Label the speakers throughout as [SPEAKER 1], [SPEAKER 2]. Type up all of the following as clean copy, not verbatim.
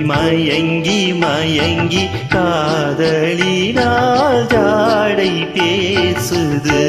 [SPEAKER 1] மயங்கி மயங்கி காதலினால் ஜாடை பேசுது.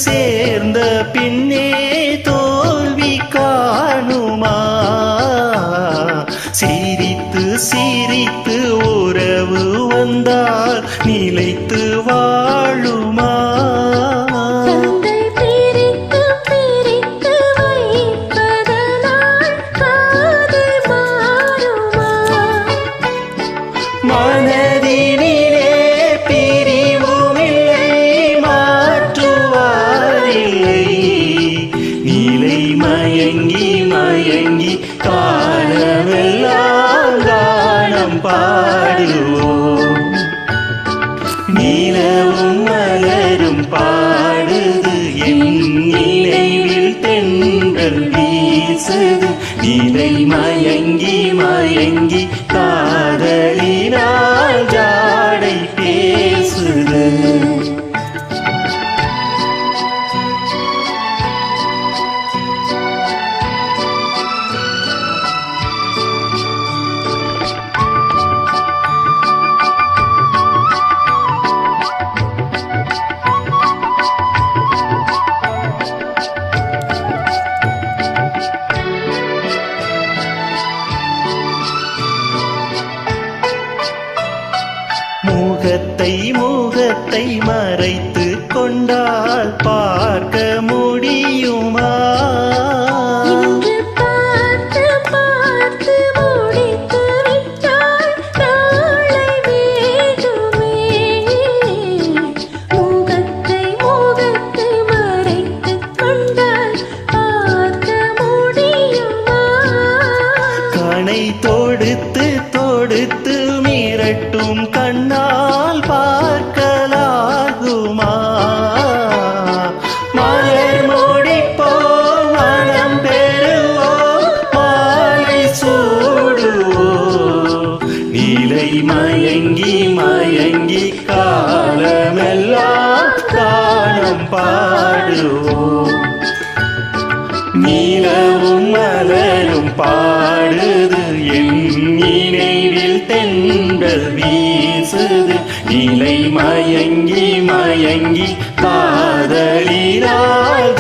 [SPEAKER 1] சேர்ந்த பின்னே தோல்வி காணுமா? சிரித்து சிரித்து உறவு வந்தால் நிலைத்து வாழுமா? மயங்கி மயங்கி காலமெல்லாம் கானம் பாடுவோம். நிலவும் மலரும் பாடுது என் நினைவில் தென்றல் வீசுது. நிலை மயங்கி மயங்கி காதலினால் ஜாடை பேசுது. முகத்தை முகத்தை மறைத்து கொண்டால் பார்க்க முடியுமா? கணை தொடுத்து தொடுத்து மிரட்டும் கண்ணால் பார்க்கலாகுமா? மலர் முடிப்போம், மனம் பெறுவோம், மாலை சூடுவோம். நிலை மயங்கி மயங்கி காலமெல்லாம் கானம் பாடுவோம். நிலவும் மலரும் பாடுது என் நினைவில் தென்றல் வீசுது. நிலை மயங்கி மயங்கி காதலினால்